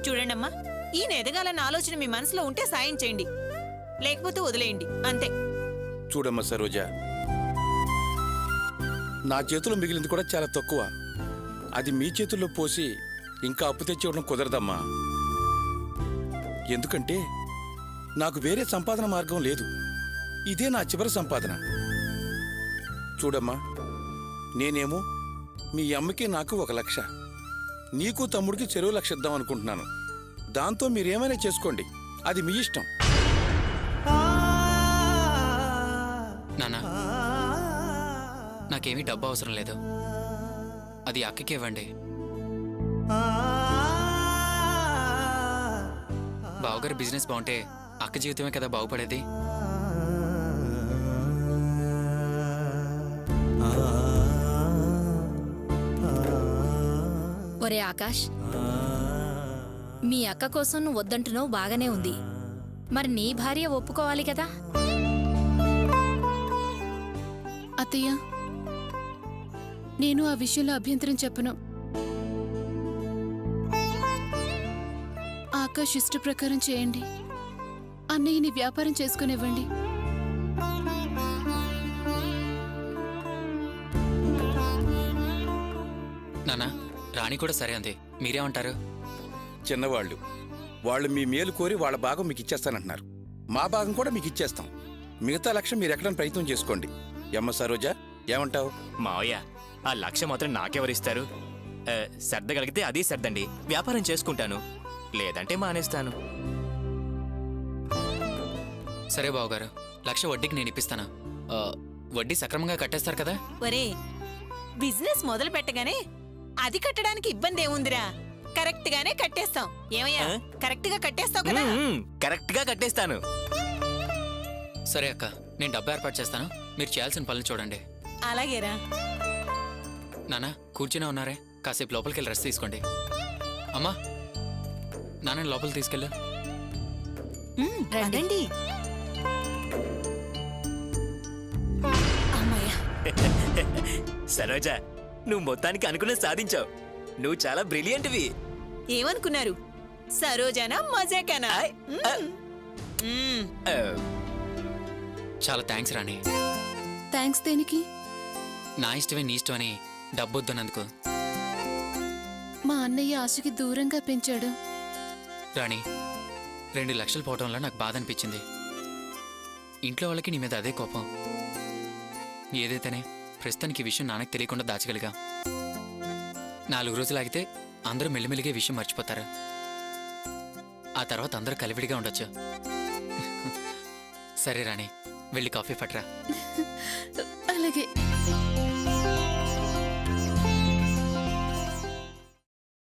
చూడండమ్మా, ఈయన ఎదగాలన్న ఆలోచన మీ మనసులో ఉంటే సాయం చేయండి, లేకపోతే వదిలేయండి అంతే. చూడమ్మా సరోజ, నా చేతిలో మిగిలింది కూడా చాలా తక్కువ. అది మీ చేతుల్లో పోసి ఇంకా అప్పు తెచ్చివ్వడం కుదరదమ్మా. ఎందుకంటే నాకు వేరే సంపాదన మార్గం లేదు. ఇదే నా చివరి సంపాదన. చూడమ్మా, నేనేమో మీ అమ్మకి నాకు 1 లక్ష, నీకు తమ్ముడికి చెరువు 1 లక్ష ఇద్దాం అనుకుంటున్నాను. దాంతో మీరేమైనా చేసుకోండి, అది మీ ఇష్టం. నానా, నాకేమీ డబ్బు అవసరం లేదు, అది అక్కకి ఇవ్వండి. బావగారు బిజినెస్ బాగుంటే అక్క జీవితమే కదా బాగుపడేది. ఒరే ఆకాష్, మీ అక్క కోసం నువ్వు వద్దంటున్నావు బాగానే ఉంది, మరి నీ భార్య ఒప్పుకోవాలి కదా. అత్తయ్య, నేను ఆ విషయంలో అభ్యంతరం చెప్పను. ఆకాష్ ఇష్ట ప్రకారం చేయండి. అన్నయ్యని వ్యాపారం చేసుకునివ్వండి. నానా, రాణి కూడా సరే అంది, మీరేమంటారు? చిన్నవాళ్ళు వాళ్ళు మీ మేలు కోరి వాళ్ళ భాగం మీకు ఇచ్చేస్తానంటున్నారు. మా భాగం కూడా మీకు ఇచ్చేస్తాం. మిగతా లక్ష్యం మీరు ఎక్కడైనా ప్రయత్నం చేసుకోండి. ఎమ్మ సరోజ, ఏమంటావు? మావయ్య, ఆ 1 లక్ష మాత్రం నాకెవరిస్తారు? సర్దగలిగితే అదే సర్దండి, వ్యాపారం చేసుకుంటాను, లేదంటే మానేస్తాను. సరే బావగారు, 1 లక్ష వడ్డీకి నేను ఇప్పిస్తాను. వడ్డీ సక్రమంగా కట్టేస్తారు కదా? ఒరే, బిజినెస్ మొదలు పెట్టగానే అది కట్టడానికి ఇబ్బంది ఏముందిరా, కరెక్ట్ గానే కట్టేస్తాం. ఏమయ్యా, కరెక్ట్ గా కట్టేస్తావు కదా? కరెక్ట్ గా కట్టేస్తాను. సరే అక్క, నేను డబ్బు ఏర్పాటు చేస్తాను, మీరు చేయాల్సిన పనులు చూడండి. అలాగేరా. నానా, కూర్చునే ఉన్నారే, కాసేపు లోపలికి వెళ్ళి రెస్ట్ తీసుకోండి. అమ్మా, నాన్న లోపలికి తీసుకెళ్ళు. రండి. అమ్మయ్యా, సరోజ, నువ్వు మొత్తానికి అనుకున్నది సాధించావు. నువ్వు చాలా బ్రిలియంట్వి. ఏమనుకున్నారు? సరోజానా మజాకానా? చాలా థ్యాంక్స్ రాణి. థ్యాంక్స్ దేనికి? నా ఇష్టమే నీ ఇష్టమని డబ్బు వద్దన్నందుకు. మా అన్నయ్య ఆశకి దూరంగా పెంచాడు. రాణి, 2 లక్షలు పోవటం వల్ల నాకు బాధ అనిపించింది. ఇంట్లో వాళ్ళకి నీ మీద అదే కోపం. ఏదైతేనే ప్రస్తుతానికి ఈ విషయం నాన్నకు తెలియకుండా దాచగలిగా. 4 రోజులు ఆగితే అందరూ మెల్లిమెల్లిగే విషయం మర్చిపోతారు. ఆ తర్వాత అందరూ కలివిడిగా ఉండొచ్చు. సరే రాణి, వెళ్ళి కాఫీ పట్రా. అలాగే.